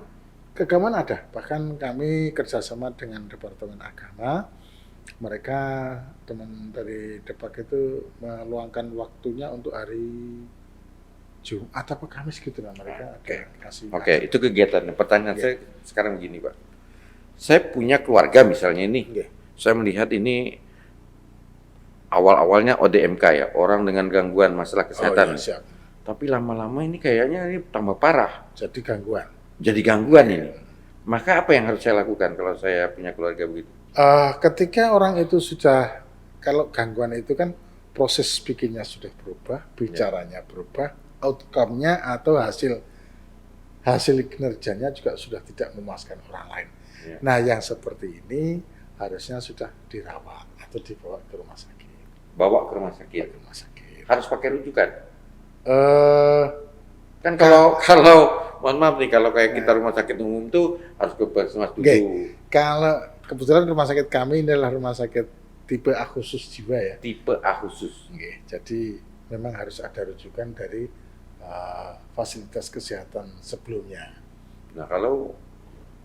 keagamaan ada. Bahkan kami kerjasama dengan Departemen Agama. Mereka teman dari Depak itu meluangkan waktunya untuk hari Jumat atau Kamis gitu lah mereka ada kasih. Oke, itu kegiatan. Pertanyaan Iya. saya sekarang begini, Pak. Saya punya keluarga misalnya ini. Nggih. Saya melihat ini awal-awalnya ODMK ya, orang dengan gangguan masalah kesehatan. Oh, iya, siap. Tapi lama-lama ini kayaknya ini tambah parah. Jadi gangguan. Jadi gangguan ini. Maka apa yang harus saya lakukan kalau saya punya keluarga begitu? Ketika orang itu sudah, kalau gangguan itu kan proses pikirnya sudah berubah, bicaranya berubah, outcome-nya atau hasil kinerjanya juga sudah tidak memuaskan orang lain. Ya. Nah, yang seperti ini harusnya sudah dirawat atau dibawa ke rumah sakit. Bawa ke rumah sakit. Ke rumah sakit. Harus pakai rujukan. Eh, Kan kalau mohon maaf nih, kalau kayak kita rumah sakit umum tuh harus ke puskesmas dulu. Oke. Kalau kebetulan rumah sakit kami ini adalah rumah sakit tipe A khusus jiwa ya. Tipe A khusus. Oke, jadi memang harus ada rujukan dari fasilitas kesehatan sebelumnya. Nah, kalau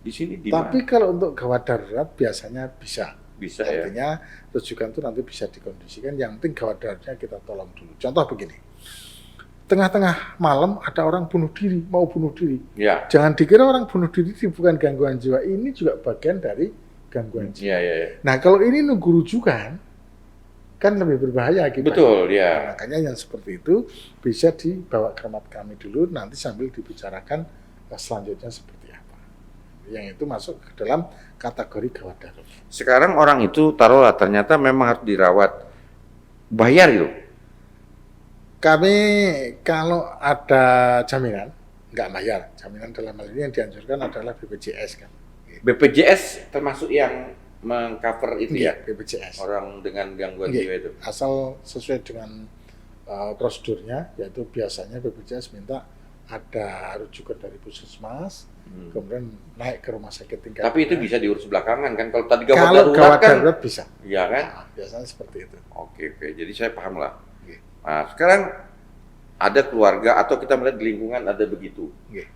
di sini di mana? Tapi kalau untuk gawat darurat biasanya bisa. Bisa ya. Artinya rujukan itu nanti bisa dikondisikan. Yang penting gawat daruratnya kita tolong dulu. Contoh begini, tengah-tengah malam ada orang bunuh diri, mau bunuh diri. Ya. Jangan dikira orang bunuh diri itu bukan gangguan jiwa. Ini juga bagian dari gangguan jiwa. Iya. Nah, kalau ini nunggu rujukan, kan lebih berbahaya akibatnya. Betul, ya. Nah, makanya yang seperti itu bisa dibawa ke rumah kami dulu, nanti sambil dibicarakan selanjutnya seperti apa. Yang itu masuk ke dalam kategori gawat darurat. Sekarang orang itu taruhlah ternyata memang harus dirawat. Bayar itu. Kami kalau ada jaminan, nggak bayar. Jaminan dalam hal ini yang dianjurkan adalah BPJS kan. BPJS termasuk yang mengcover itu ya? BPJS. Orang dengan gangguan Nggih. jiwa itu. Asal sesuai dengan prosedurnya, yaitu biasanya BPJS minta ada rujukan dari puskesmas, kemudian naik ke rumah sakit tingkat. Tapi itu bisa diurus belakangan kan? Kalau tadi gawat Kalau darurat gawat kan? darurat bisa. Iya kan? Nah, biasanya seperti itu. Oke. Jadi saya paham lah. Oke. Nah, sekarang ada keluarga atau kita melihat di lingkungan ada begitu. Nggih.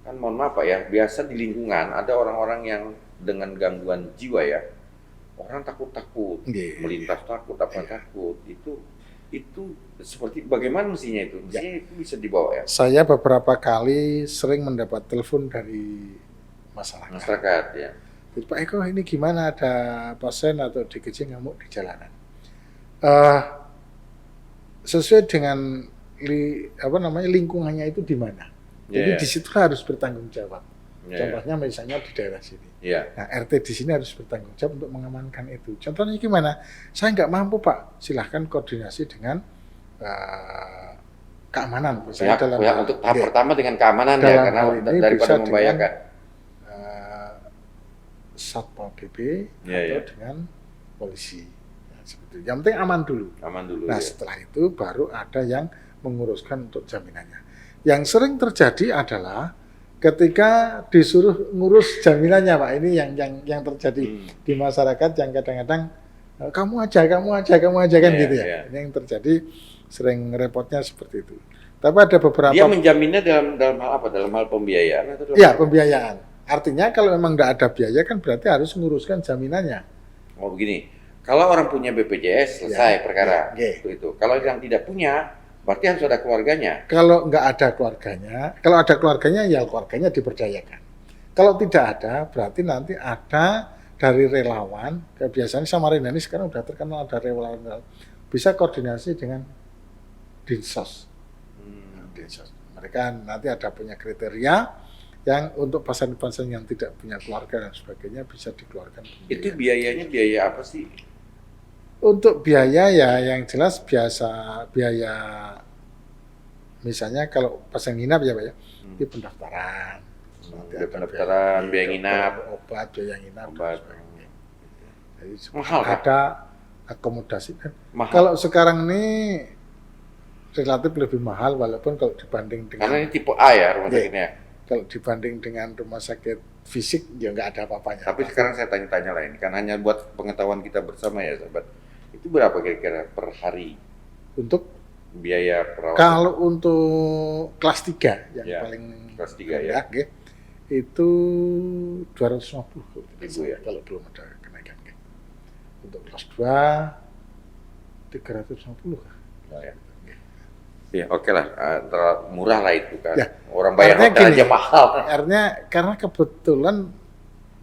Kan mohon maaf Pak ya, biasa di lingkungan ada orang-orang yang dengan gangguan jiwa ya. Orang takut-takut, Nggih. melintas takut, apa Iya. takut. Itu seperti bagaimana mestinya itu? Mestinya itu bisa dibawa ya Saya beberapa kali sering mendapat telepon dari masyarakat. masyarakat ya. Jadi, Pak Eko, ini gimana, ada pasien atau DGJ ngamuk di jalanan? Eh, Sesuai dengan lingkungannya itu di mana. Jadi Iya. di situ harus bertanggung jawab. Iya. Contohnya misalnya di daerah sini. Iya. Nah, RT di sini harus bertanggung jawab untuk mengamankan itu. Contohnya gimana? Saya nggak mampu, Pak. Silahkan koordinasi dengan keamanan. Misalnya Pihak untuk tahap Iya. pertama dengan keamanan ya, Dalam karena hal ini daripada bisa dengan membahayakan. Satpol PP Iya, atau iya. dengan polisi. Nah, seperti itu. Yang penting aman dulu. Aman dulu Nah, ya. setelah itu baru ada yang menguruskan untuk jaminannya. Yang sering terjadi adalah ketika disuruh ngurus jaminannya, Pak. Ini yang terjadi di masyarakat, yang kadang-kadang kamu aja kan Iya, gitu ya. iya. Ini yang terjadi, sering repotnya seperti itu. Tapi ada beberapa Dia menjaminnya dalam hal apa? Dalam hal pembiayaan atau dalam ya, pembiayaan. Artinya kalau memang nggak ada biaya kan berarti harus menguruskan jaminannya. Oh begini, kalau orang punya BPJS selesai Ya, perkara ya, itu. Kalau yang tidak punya, berarti harus ada keluarganya. Kalau nggak ada keluarganya, kalau ada keluarganya ya keluarganya dipercayakan. Kalau tidak ada, berarti nanti ada dari relawan. Biasanya Samarinda ini sekarang udah terkenal ada relawan, bisa koordinasi dengan Dinsos. Dinsos. Mereka nanti ada punya kriteria yang untuk pasien-pasien yang tidak punya keluarga dan sebagainya bisa dikeluarkan. Itu biayanya biaya apa sih? Untuk biaya ya yang jelas biasa biaya, misalnya kalau pasien nginap ya Pak ya, itu pendaftaran. Nanti Biaya ada pendaftaran, biaya nginap, obat, biaya nginap, dan obat. sebagainya. Jadi Mahal kan? ada akomodasi. Mahal. Kalau sekarang ini relatif lebih mahal walaupun kalau dibanding dengan Karena ini tipe A ya rumah Iya. sakitnya. kalau dibanding dengan rumah sakit fisik ya nggak ada apa-apanya. Tapi sekarang saya tanya-tanya lah ini, kan hanya buat pengetahuan kita bersama ya sahabat. Itu berapa kira-kira per hari Untuk biaya perawatan? kalau untuk kelas 3 yang Ya, paling kelas 3 ya. nggih, itu 250 Ribu ya. kalau belum ada kenaikan. Nggih. Untuk kelas 2 350 kah? Nah, ya. Nggih. Ya oke lah, murah lah itu kan. Ya. Orang bayar Artinya hotel gini, aja mahal. Artinya karena kebetulan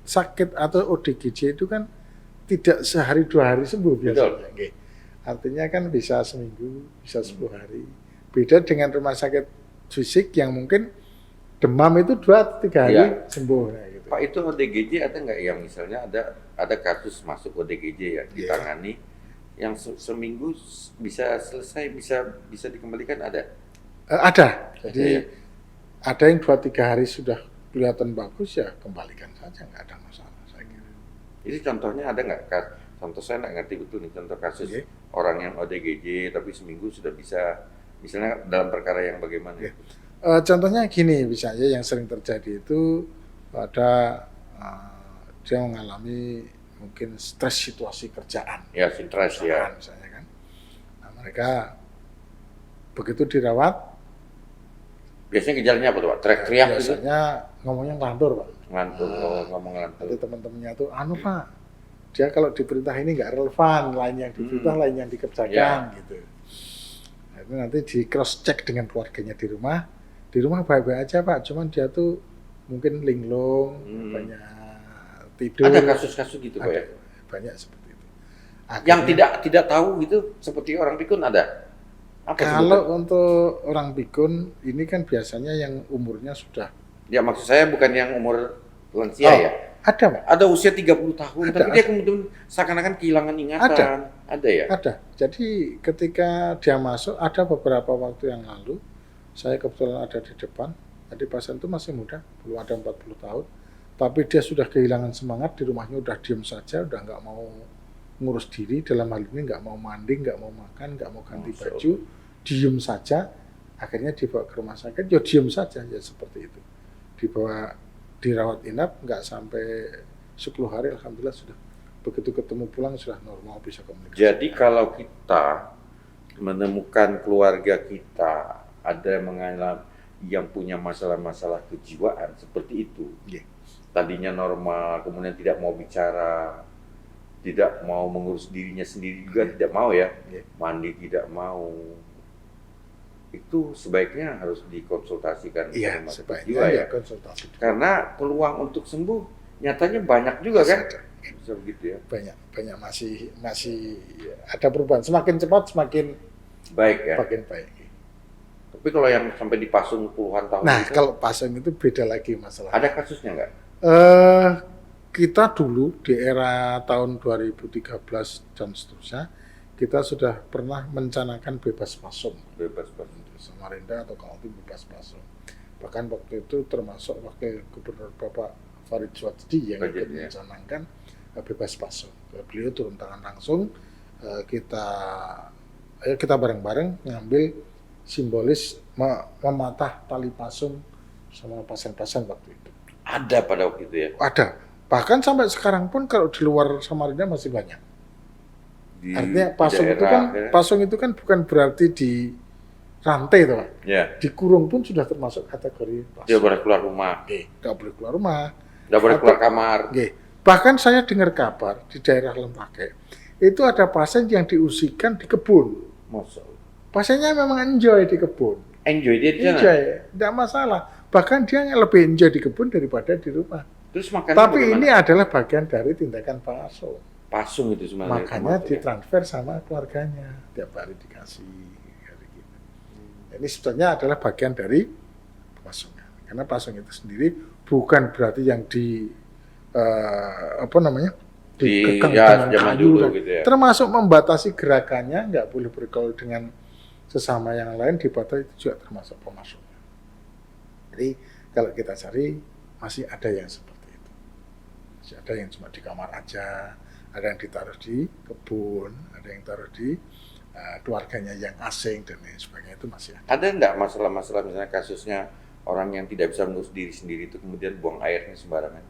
sakit atau ODGJ itu kan tidak sehari 2 hari sembuh biasanya. Nggih. Artinya kan bisa seminggu, bisa 10 hari. Beda dengan rumah sakit fisik yang mungkin demam itu 2-3 hari Iya. sembuh. Nah, gitu. Pak, itu ODGJ ada nggak yang misalnya ada kasus masuk ODGJ ya ditangani yang seminggu bisa selesai, bisa dikembalikan, ada? Ada. Jadi Ada ya? ada yang 2-3 hari sudah kelihatan bagus ya kembalikan saja, nggak ada masalah saya kira. Ini contohnya ada nggak? Contoh saya nggak ngerti betul nih contoh kasus Oke. orang yang ODGJ tapi seminggu sudah bisa, misalnya dalam perkara yang bagaimana? Oke. Contohnya gini misalnya yang sering terjadi itu ada dia mengalami mungkin stres situasi kerjaan. Ya, stres ya. Misalnya kan. Nah, mereka begitu dirawat Biasanya gejalanya apa tuh Pak? Teriak-teriak gitu? biasanya ngomongnya ngelantur, Pak. Ngantuk, ngomong ngantuk. Nanti teman-temannya tuh, Pak, dia kalau diperintah ini nggak relevan, lain yang diperintah, lain yang dikerjakan, gitu. Nah, itu nanti di cross check dengan keluarganya di rumah baik-baik aja Pak, cuman dia tuh mungkin linglung, banyak tidur. Ada kasus-kasus gitu Pak ya? Banyak seperti itu. Yang Akhirnya, tidak tahu gitu seperti orang pikun ada? Apa kalau untuk orang pikun ini kan biasanya yang umurnya sudah ya maksud saya bukan yang umur lansia ya. ada Pak. Ada usia 30 tahun, Ada, tapi dia kemudian seakan-akan kehilangan ingatan. Ada ya? Ada. Jadi ketika dia masuk, ada beberapa waktu yang lalu, saya kebetulan ada di depan, jadi pasien itu masih muda, belum ada 40 tahun, tapi dia sudah kehilangan semangat, di rumahnya udah diem saja, udah nggak mau ngurus diri, dalam hal ini nggak mau mandi, nggak mau makan, nggak mau ganti baju, diem saja, akhirnya dibawa ke rumah sakit, ya diem saja, ya seperti itu. Dibawa dirawat inap, nggak sampai 10 hari, alhamdulillah sudah. Begitu ketemu pulang sudah normal, bisa komunikasi. Jadi kalau kita menemukan keluarga kita ada yang mengalami yang punya masalah-masalah kejiwaan seperti itu. Nggih. Tadinya normal, kemudian tidak mau bicara, tidak mau mengurus dirinya sendiri juga tidak mau ya, Nggih. mandi tidak mau. Itu sebaiknya harus dikonsultasikan Iya, sama sebaiknya jiwa ya ya. konsultasi. Karena peluang untuk sembuh nyatanya banyak juga Masih kan? ada. Bisa begitu ya. Banyak masih ada perubahan. Semakin cepat semakin Baik ya. makin baik. Tapi kalau yang sampai dipasung puluhan tahun Nah, itu, kalau pasang itu beda lagi masalah. ada kasusnya nggak? Kita dulu di era tahun 2013 dan seterusnya, kita sudah pernah mencanangkan bebas pasung. Bebas Pak. Samarinda atau Kaltim bebas pasung. Bahkan waktu itu termasuk Wakil Gubernur Bapak Farid Suwadi yang ikut Budgetnya. mencanangkan bebas pasung. Beliau turun tangan langsung, kita bareng-bareng ngambil simbolis mematah tali pasung sama pasien-pasien waktu itu. Ada pada waktu itu ya. Ada. Bahkan sampai sekarang pun kalau di luar Samarinda masih banyak. Di Artinya pasung itu daerah, kan ya. pasung itu kan bukan berarti di rantai itu, Pak. Ya, Dikurung pun sudah termasuk kategori pasung. dia boleh keluar rumah, Nggak boleh keluar rumah. nggak boleh Atau- keluar kamar. Nggih. Bahkan saya dengar kabar di daerah Lempake, itu ada pasien yang diusikan di kebun. Masa Allah. Pasiennya memang enjoy di kebun. Enjoy dia di sana. Enjoy, tidak masalah. Bahkan dia lebih enjoy di kebun daripada di rumah. Terus makan. Tapi ini adalah bagian dari tindakan pasung. pasung itu sebenarnya. Makanya termasuk ya. ditransfer sama keluarganya. Tiap hari dikasih. Hari gitu. Ini sebetulnya adalah bagian dari pasungan. Karena pasung itu sendiri bukan berarti yang dikekang ya, dengan zaman kayu dulu dan gitu ya. termasuk membatasi gerakannya, nggak boleh bergaul dengan sesama yang lain, dibatasi itu juga termasuk pemasukan. Jadi kalau kita cari masih ada yang seperti itu, masih ada yang cuma di kamar aja, ada yang ditaruh di kebun, ada yang taruh di keluarganya yang asing dan lain sebagainya, itu masih ada. Ada enggak masalah-masalah misalnya kasusnya orang yang tidak bisa mengurus diri sendiri itu kemudian buang airnya sembarangan?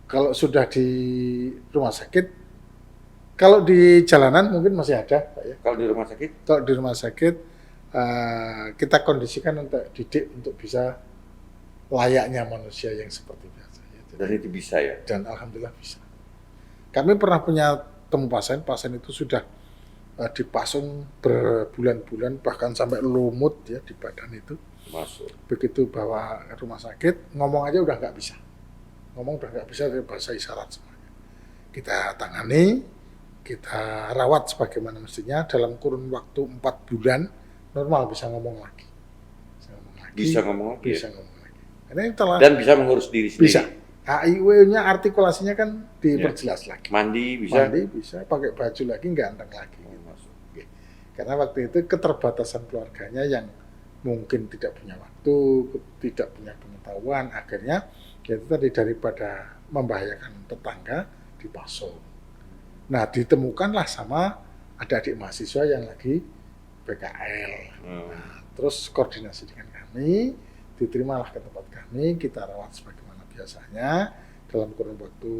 Kalau sudah di rumah sakit, kalau di jalanan mungkin masih ada, Pak ya. Kalau di rumah sakit, Kalau di rumah sakit kita kondisikan untuk didik untuk bisa layaknya manusia yang seperti biasa. Ya. dan itu bisa ya. Dan alhamdulillah bisa. Kami pernah punya temu pasien itu sudah dipasung berbulan-bulan bahkan sampai lumut ya di badan itu. Masuk. Begitu bawa ke rumah sakit, ngomong aja udah nggak bisa. Ngomong udah nggak bisa, dari bahasa isyarat semuanya. Kita tangani, kita rawat sebagaimana mestinya, dalam kurun waktu 4 bulan normal bisa ngomong lagi. Bisa ngomong lagi. Bisa ngomong lagi. Karena ini telah Dan bisa mengurus diri sendiri. bisa. HIW-nya artikulasinya kan diperjelas lagi. Mandi bisa. Mandi bisa, pakai baju lagi, ganteng lagi. Oh, masuk. Karena waktu itu keterbatasan keluarganya yang mungkin tidak punya waktu, tidak punya pengetahuan, akhirnya itu tadi daripada membahayakan tetangga dipasung. Nah, ditemukanlah sama adik-adik mahasiswa yang lagi PKL. Nah, terus koordinasi dengan kami, diterimalah ke tempat kami, kita rawat sebagaimana biasanya dalam kurun waktu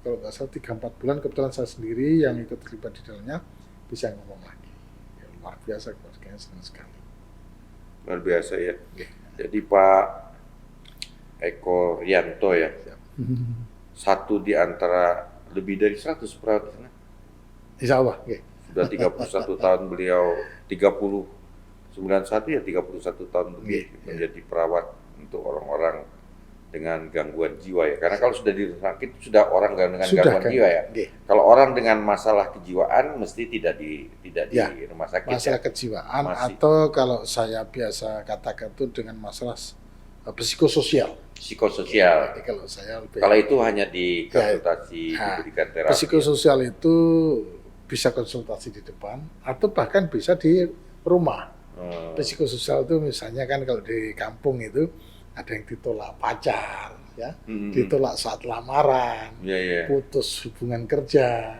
kalau nggak salah 3-4 bulan. Kebetulan saya sendiri yang ikut terlibat di dalamnya bisa ngomong lagi. Ya, luar biasa, keluarganya senang sekali. Luar biasa ya. Jadi Pak Eko Rianto ya, satu di antara lebih dari 100 perawat di sana. Insya Allah. Okay. Sudah 31 tahun beliau, 91 ya 31 tahun lebih menjadi perawat untuk orang-orang dengan gangguan jiwa ya. Karena kalau sudah di rumah sakit sudah orang dengan gangguan jiwa ya. Kalau orang dengan masalah kejiwaan mesti tidak di rumah sakit. Masalah ya. kejiwaan Masih. atau kalau saya biasa katakan itu dengan masalah psikososial. Psikososial. Jadi kalau saya lebih Kalau itu hanya di konsultasi, diberikan terapi. psikososial itu bisa konsultasi di depan atau bahkan bisa di rumah. Psikososial itu misalnya kan kalau di kampung itu ada yang ditolak pacar, ya, ditolak saat lamaran, putus hubungan kerja,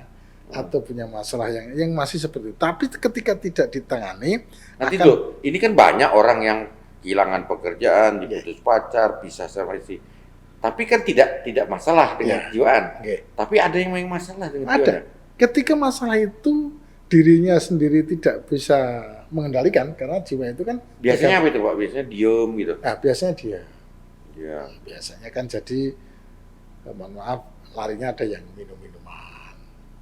atau punya masalah yang masih seperti itu. Tapi ketika tidak ditangani, nanti tuh, ini kan banyak orang yang kehilangan pekerjaan, diputus pacar, pisah sama istri. Tapi kan tidak masalah dengan kejiwaan. Tapi ada yang masalah dengan kejiwaan. Ketika masalah itu dirinya sendiri tidak bisa mengendalikan karena jiwa itu kan Biasanya apa itu Pak? Biasanya diem gitu. nah, biasanya dia Ya. biasanya kan jadi mohon maaf larinya ada yang minum-minuman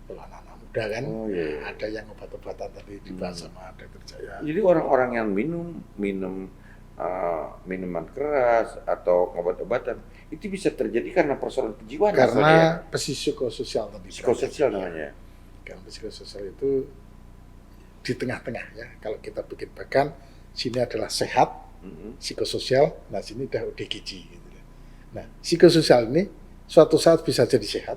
kalau anak-anak muda kan Oh, iya. ada yang obat-obatan tadi dibahas sama Dr. Jaya. Jadi orang-orang yang minum minuman keras atau obat-obatan itu bisa terjadi karena persoalan kejiwaan Karena psikososial tadi. psikososial namanya. Karena psikososial itu di tengah-tengah ya. Kalau kita bikin bahkan sini adalah sehat, psikososial, nah sini udah ODGJ gitu. Nah, psikososial ini suatu saat bisa jadi sehat,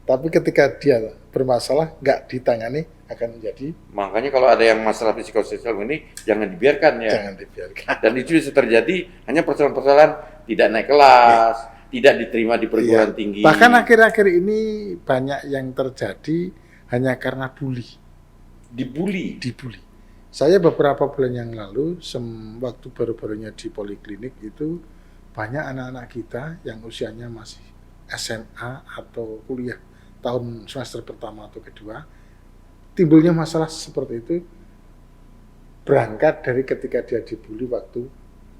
tapi ketika dia bermasalah nggak ditangani akan menjadi Makanya kalau ada yang masalah psikososial ini jangan dibiarkan ya. jangan dibiarkan. Dan itu bisa terjadi hanya persoalan-persoalan tidak naik kelas, tidak diterima di perguruan Iya. tinggi. Bahkan akhir-akhir ini banyak yang terjadi hanya karena dibully. dibully. Saya beberapa bulan yang lalu, waktu baru-barunya di poliklinik itu banyak anak-anak kita yang usianya masih SMA atau kuliah tahun semester pertama atau kedua, timbulnya masalah seperti itu berangkat dari ketika dia dibully waktu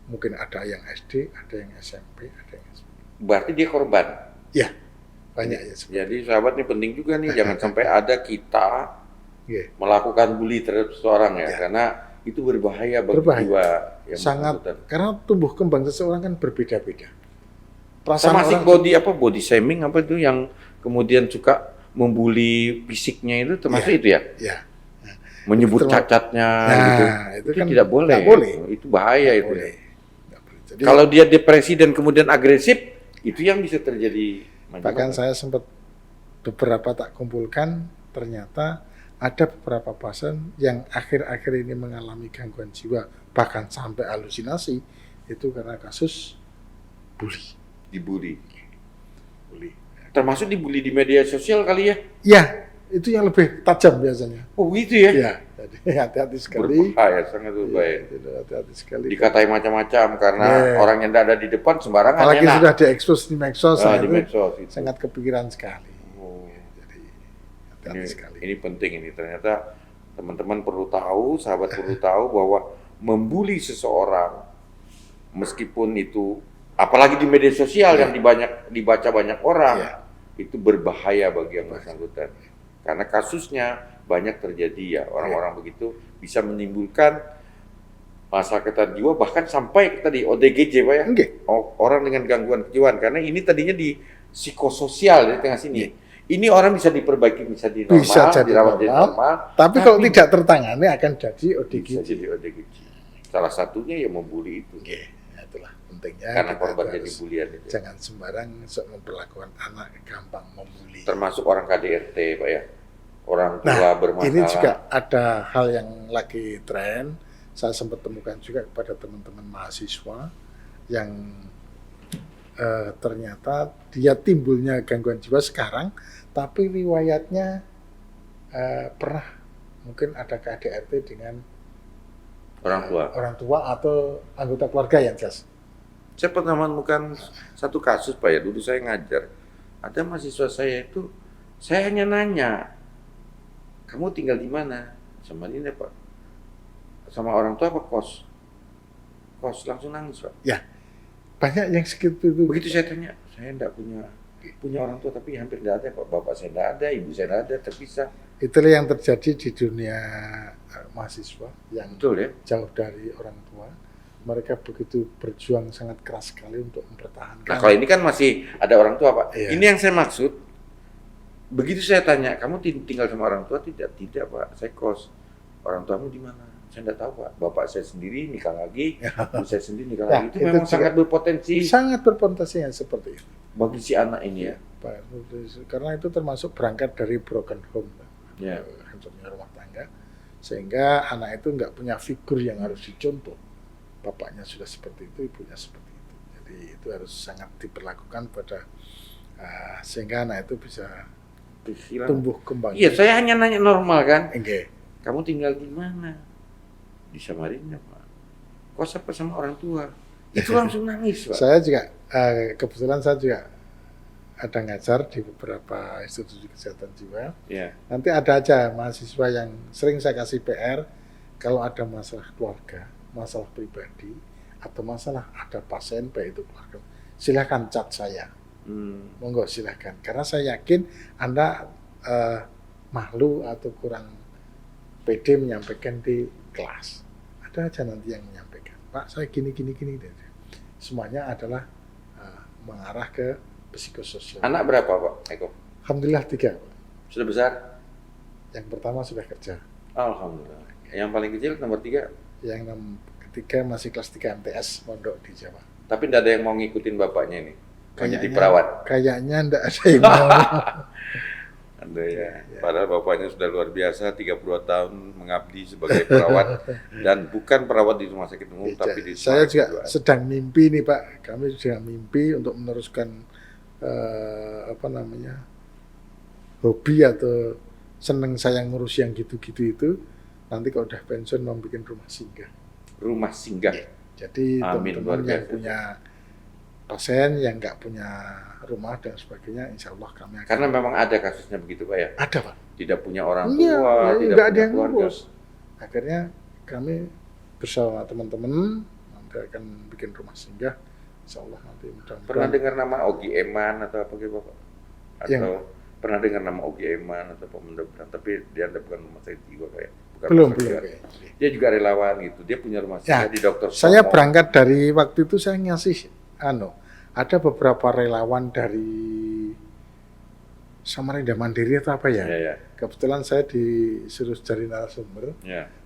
mungkin ada yang SD, ada yang SMP, ada yang SMP. Berarti dia korban. Ya, banyak ya. Jadi sahabat ini penting juga nih, jangan sampai ada kita Yeah. melakukan bully terhadap seseorang ya, Ya. karena itu berbahaya bagi Berbahaya. jiwa yang Sangat, bersangkutan. karena tumbuh kembang seseorang kan berbeda-beda. Perasaan Termasuk orang body shaming apa itu yang kemudian suka membuli fisiknya itu termasuk Ya. itu ya, ya. menyebut Itu cacatnya Nah, gitu. itu kan tidak boleh. nggak boleh. Itu bahaya Nggak itu. boleh. Nggak boleh. Jadi, Kalau dia depresi dan kemudian agresif, itu yang bisa terjadi. bahkan saya sempat beberapa tak kumpulkan, ternyata ada beberapa pasien yang akhir-akhir ini mengalami gangguan jiwa, bahkan sampai halusinasi, itu karena kasus bully. dibully. Bully. Termasuk dibully di media sosial kali ya. Ya, itu yang lebih tajam biasanya. Oh gitu ya. Ya, jadi hati-hati sekali. Berbahaya, sangat berbahaya. Ya, hati-hati sekali. Dikatai macam-macam karena Ya. orang yang tidak ada di depan sembarangan Apalagi enak. sudah diekspos di medsos, Ah, nah, di itu medsos itu. sangat kepikiran sekali. Oh. Jadi hati-hati sekali. Ini penting ini, ternyata teman-teman perlu tahu, sahabat perlu tahu bahwa membuli seseorang meskipun itu apalagi di media sosial yang dibaca banyak orang, Iya. itu berbahaya bagi yang bersangkutan. Karena kasusnya banyak terjadi ya, orang-orang begitu bisa menimbulkan masalah jiwa bahkan sampai tadi ODGJ Pak ya. Enggak. Orang dengan gangguan kejiwaan, karena ini tadinya di psikososial di tengah sini. Ini orang bisa diperbaiki, bisa dinormal, Bisa jadi dirawat jadi normal, normal. Tapi kalau tidak tertangani akan jadi bisa ODGJ. jadi ODGJ. Salah satunya ya membuli itu. Oke, ya itulah pentingnya. Karena kita korban harus jadi bulian itu. jangan sembarang memperlakukan anak gampang membuli. Termasuk orang KDRT Pak ya. Orang tua Nah, bermasalah. ini juga ada hal yang lagi tren. Saya sempat temukan juga kepada teman-teman mahasiswa yang ternyata dia timbulnya gangguan jiwa sekarang, tapi riwayatnya pernah mungkin ada KDRT dengan orang tua atau anggota keluarga yang jelas. Saya pernah menemukan satu kasus Pak ya, dulu saya ngajar. Ada mahasiswa saya itu, saya hanya nanya, kamu tinggal di mana? Sama ini Pak. Sama orang tua apa kos? Kos, langsung nangis Pak. Ya, banyak yang segitu itu. Begitu saya tanya, saya enggak punya orang tua tapi hampir tidak ada Pak. Bapak saya tidak ada, ibu saya tidak ada, terpisah. Itulah yang terjadi di dunia mahasiswa yang Betul ya? jauh dari orang tua. Mereka begitu berjuang sangat keras sekali untuk mempertahankan. Nah kalau ini kan masih ada orang tua Pak. Iya. Ini yang saya maksud. Begitu saya tanya, kamu tinggal sama orang tua? Tidak Pak, saya kos. Orang tuamu di mana? Saya tidak tahu Pak. Bapak saya sendiri nikah lagi, ibu saya sendiri nikah Ya, lagi. Itu itu memang juga sangat berpotensi sangat berpotensi yang seperti itu. bagi si anak ini ya. Karena itu termasuk berangkat dari broken home, Ya. hancurnya rumah tangga, sehingga anak itu nggak punya figur yang harus dicontoh. Bapaknya sudah seperti itu, ibunya seperti itu. Jadi itu harus sangat diperlakukan pada sehingga anak itu bisa tumbuh kembang. Iya, saya hanya nanya normal kan. Enggak. Kamu tinggal di mana? Di Samarinda Pak. Kos apa sama orang tua? Itu langsung nangis Pak. Saya juga kebetulan saya juga ada ngajar di beberapa institusi kesehatan jiwa. Ya. Nanti ada aja mahasiswa yang sering saya kasih PR, kalau ada masalah keluarga, masalah pribadi, atau masalah ada pasien baik itu keluarga, silahkan chat saya. Monggo silahkan. Karena saya yakin Anda malu atau kurang pede menyampaikan di kelas. Ada aja nanti yang menyampaikan, Pak saya gini. Semuanya adalah mengarah ke psikososial. Anak berapa Pak Eko? Alhamdulillah 3. Pak. Sudah besar? Yang pertama sudah kerja. Alhamdulillah. Yang paling kecil nomor 3? Yang ketiga masih kelas 3 MTS mondok di Jawa. Tapi tidak ada yang mau ngikutin bapaknya ini? Menjadi perawat? Kayaknya tidak ada yang mau. Ada ya. Padahal bapaknya sudah luar biasa, 32 tahun mengabdi sebagai perawat dan bukan perawat di rumah sakit umum, tapi di saya juga sedang mimpi nih Pak. Kami sedang mimpi untuk meneruskan hobi atau seneng saya ngurus yang gitu-gitu itu. Nanti kalau udah pensiun mau bikin rumah singgah. Rumah singgah. Ya. Jadi teman-teman yang punya pasien yang nggak punya rumah dan sebagainya, insya Allah kami akan. Karena memang ada kasusnya begitu Pak ya? Ada Pak. Tidak punya orang tua, tidak tidak ada punya yang keluarga. ngurus. Akhirnya kami bersama teman-teman nanti akan bikin rumah singgah, insya Allah nanti mudah-mudahan. Pernah dengar nama Ogi Eman atau apa gitu Pak? Atau pernah dengar nama Ogi Eman atau apa mudah-mudahan, tapi dia bukan rumah sakit jiwa Pak ya? Bukan belum. Dia juga relawan gitu, dia punya rumah singgah di Dr. Saya Somo. berangkat dari waktu itu saya ngasih ada beberapa relawan dari Samarinda Mandiri atau apa ya? Kebetulan saya disuruh cari narasumber.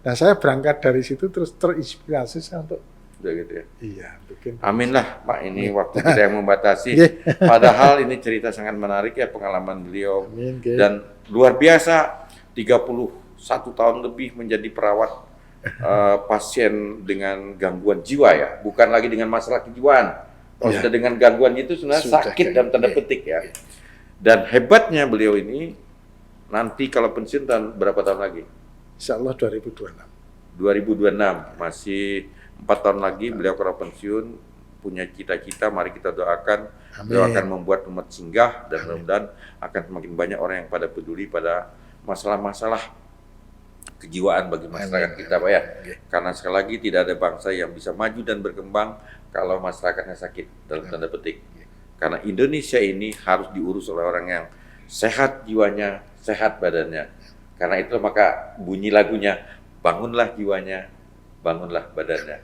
Nah saya berangkat dari situ terus terinspirasi saya untuk udah gitu ya. Iya, bikin. Amin lah Pak, ini waktu kita yang membatasi. Padahal ini cerita sangat menarik ya pengalaman beliau. Amin, dan luar biasa 31 tahun lebih menjadi perawat pasien dengan gangguan jiwa ya, bukan lagi dengan masalah kejiwaan. Kalau sudah dengan gangguan itu sebenarnya sakit dalam tanda petik ya. Dan hebatnya beliau ini nanti kalau pensiun tahun berapa tahun lagi? Insya Allah 2026. 2026 masih 4 tahun lagi beliau kalau pensiun, punya cita-cita, mari kita doakan. Amin. Beliau akan membuat rumah singgah dan mudah-mudahan akan semakin banyak orang yang pada peduli pada masalah-masalah kejiwaan bagi masyarakat kita Pak ya. Karena sekali lagi tidak ada bangsa yang bisa maju dan berkembang kalau masyarakatnya sakit dalam tanda petik. Karena Indonesia ini harus diurus oleh orang yang sehat jiwanya, sehat badannya. Karena itu maka bunyi lagunya, bangunlah jiwanya, bangunlah badannya.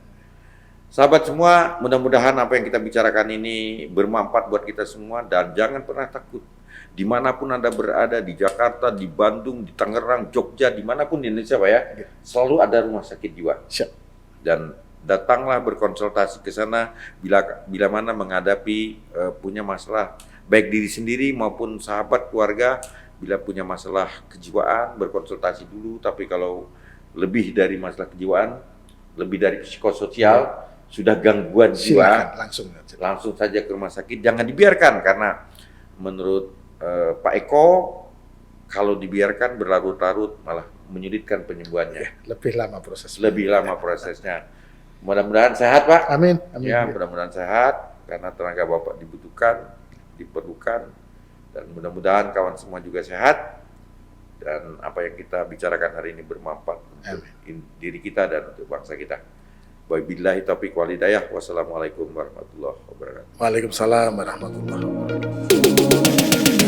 Sahabat semua, mudah-mudahan apa yang kita bicarakan ini bermanfaat buat kita semua dan jangan pernah takut. Dimanapun Anda berada, di Jakarta, di Bandung, di Tangerang, Jogja, dimanapun di Indonesia Pak ya, selalu ada rumah sakit jiwa. Dan datanglah berkonsultasi ke sana bila mana menghadapi punya masalah baik diri sendiri maupun sahabat keluarga. Bila punya masalah kejiwaan berkonsultasi dulu, tapi kalau lebih dari masalah kejiwaan, lebih dari psikososial, sudah gangguan jiwa, langsung saja ke rumah sakit. Jangan dibiarkan karena menurut Pak Eko, kalau dibiarkan berlarut-larut malah menyulitkan penyembuhannya. Lebih lama prosesnya. Lebih lama prosesnya. Mudah-mudahan sehat Pak. Amin. Ya, mudah-mudahan sehat karena tenaga Bapak dibutuhkan, diperlukan, dan mudah-mudahan kawan semua juga sehat dan apa yang kita bicarakan hari ini bermanfaat untuk diri kita dan untuk bangsa kita. Wabillahi taufiq wal hidayah. Wassalamualaikum warahmatullahi wabarakatuh. Waalaikumsalam warahmatullahi wabarakatuh.